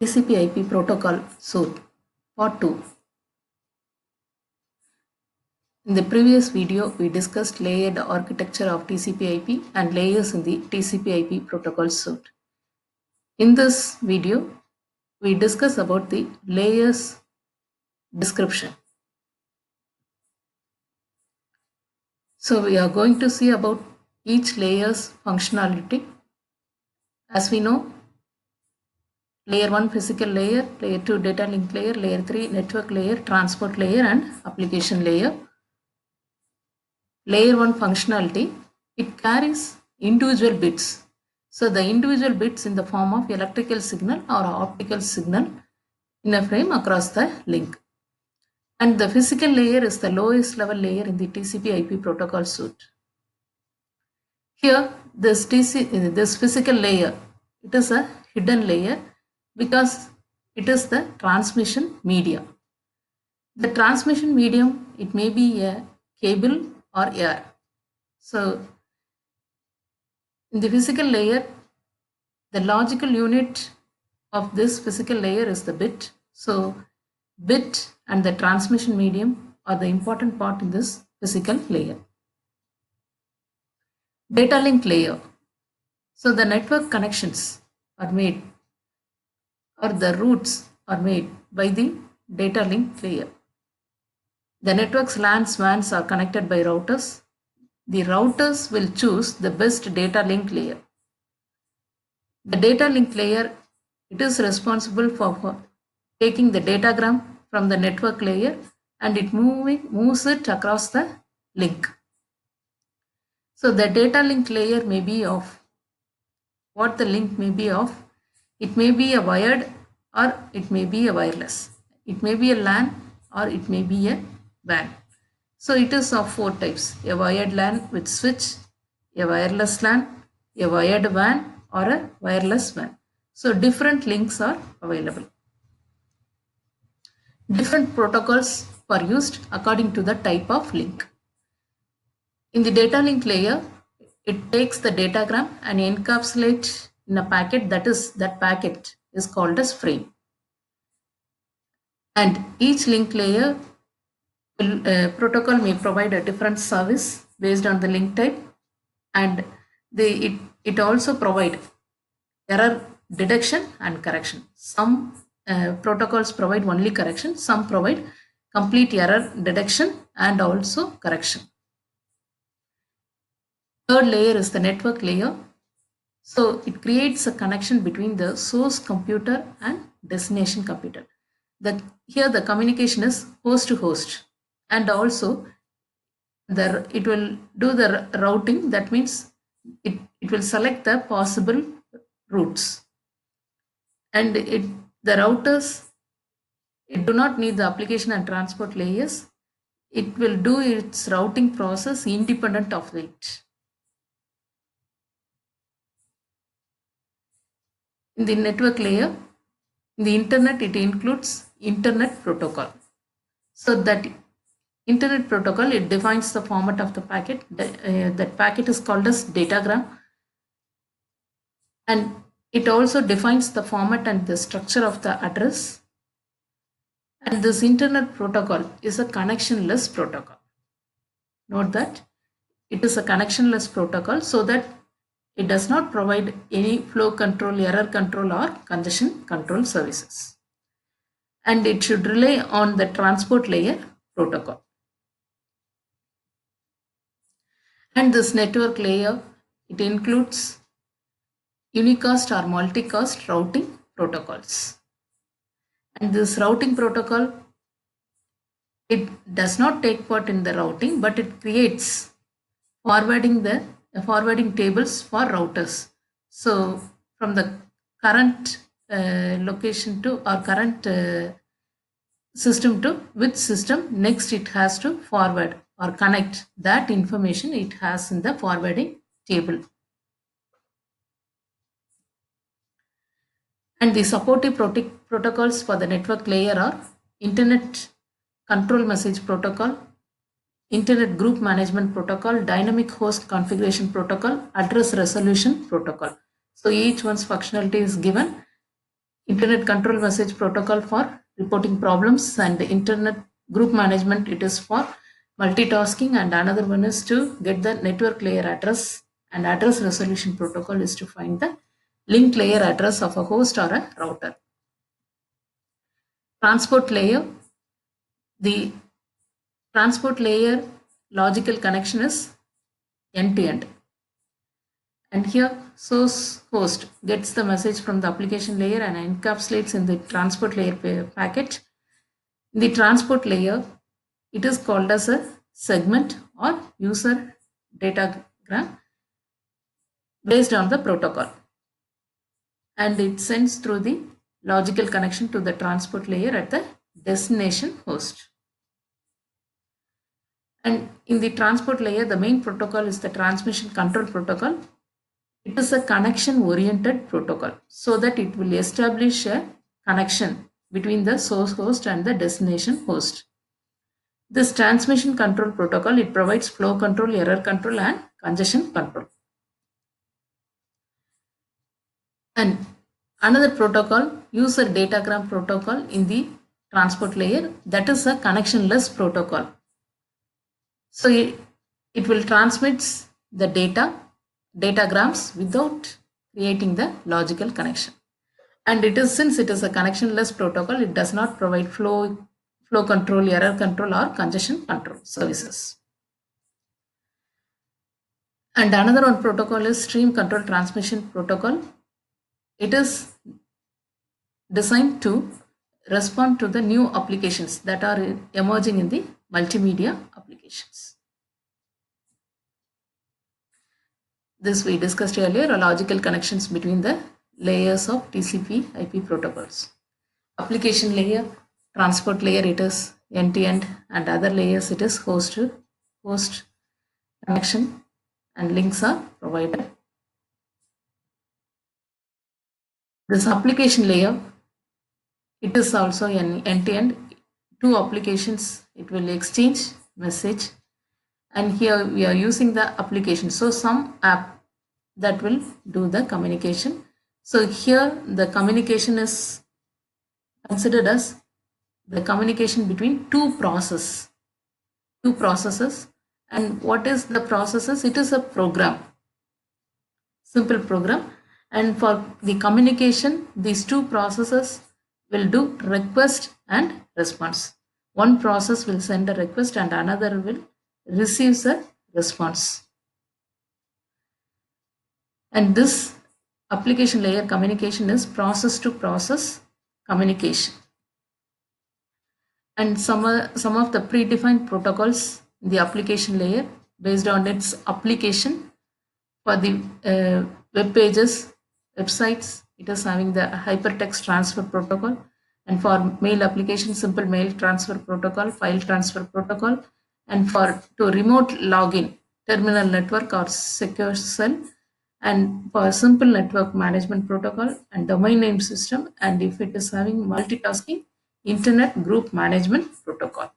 TCP/IP protocol suite, Part 2. In the previous video, we discussed layered architecture of TCP/IP and layers in the TCP/IP protocol suite. In this video, we discuss about the layers description. So we are going to see about each layer's functionality. As we know, layer 1 physical layer, layer 2 data link layer, layer 3 network layer, transport layer and application layer. Layer 1 functionality, it carries individual bits. So the individual bits in the form of electrical signal or optical signal in a frame across the link. And the physical layer is the lowest level layer in the TCP/IP protocol suite. Here, this physical layer, it is a hidden layer because it is the transmission medium. The transmission medium, it may be a cable or air. So in the physical layer, the logical unit of this physical layer is the bit. So bit and the transmission medium are the important part in this physical layer. Data link layer. So the network connections are made or the routes are made by the data link layer. The network's LANs, WANs are connected by routers. The routers will choose the best data link layer. The data link layer, it is responsible for taking the datagram from the network layer and it moves it across the link. So the data link layer may be of what the link may be of. It may be a wired or it may be a wireless. It may be a LAN or it may be a WAN. So it is of 4 types: a wired LAN with switch, a wireless LAN, a wired WAN or a wireless WAN. So different links are available. Different protocols are used according to the type of link. In the data link layer, it takes the datagram and encapsulates in a packet, that packet is called as frame. And each link layer protocol may provide a different service based on the link type, and it also provide error detection and correction. Some protocols provide only correction, some provide complete error detection and also correction. Third layer is the network layer. So it creates a connection between the source computer and destination computer. Here the communication is host to host, and also it will do the routing. That means it will select the possible routes, and the routers, it do not need the application and transport layers. It will do its routing process independent of it. In the network layer, in the internet, it includes internet protocol. So that internet protocol, it defines the format of the packet. That packet is called as datagram, and it also defines the format and the structure of the address. And this internet protocol is a connectionless protocol. Note that it is a connectionless protocol, so that it does not provide any flow control, error control or congestion control services. And it should rely on the transport layer protocol. And this network layer, it includes unicast or multicast routing protocols. And this routing protocol, it does not take part in the routing, but it creates forwarding tables for routers. So from the current location to or current system to which system next it has to forward or connect that information it has in the forwarding table. And the supportive protocols for the network layer are Internet Control Message Protocol, Internet Group Management Protocol, Dynamic Host Configuration Protocol, Address Resolution Protocol. So each one's functionality is given. Internet control message protocol for reporting problems, and internet group management, it is for multitasking, and another one is to get the network layer address, and address resolution protocol is to find the link layer address of a host or a router. Transport layer, the transport layer logical connection is end to end. And here source host gets the message from the application layer and encapsulates in the transport layer packet. In the transport layer, it is called as a segment or user datagram based on the protocol, and it sends through the logical connection to the transport layer at the destination host. And in the transport layer, the main protocol is the transmission control protocol. It is a connection oriented protocol so that it will establish a connection between the source host and the destination host. This transmission control protocol, it provides flow control, error control, and congestion control. And another protocol, user datagram protocol in the transport layer, that is a connectionless protocol. So it will transmit the datagrams without creating the logical connection. And it is, since it is a connectionless protocol, it does not provide flow control, error control, or congestion control services. And another one protocol is stream control transmission protocol. It is designed to respond to the new applications that are emerging in the multimedia applications. This we discussed earlier, logical connections between the layers of TCP IP protocols. Application layer, transport layer, it is end-to-end, and other layers, it is host connection, and links are provided. This application layer, it is also an end-to-end. Two applications, it will exchange message, and here we are using the application. So some app that will do the communication. So here the communication is considered as the communication between two processes. And what is the processes? It is a program, simple program. And for the communication, these two processes will do request and response. One process will send a request and another will receive a response. And this application layer communication is process to process communication. And some of the predefined protocols in the application layer based on its application. For the web pages, websites, it is having the hypertext transfer protocol, and for mail application, simple mail transfer protocol, file transfer protocol, and for to remote login, terminal network or secure cell, and for simple network management protocol and domain name system, and if it is having multitasking, internet group management protocol.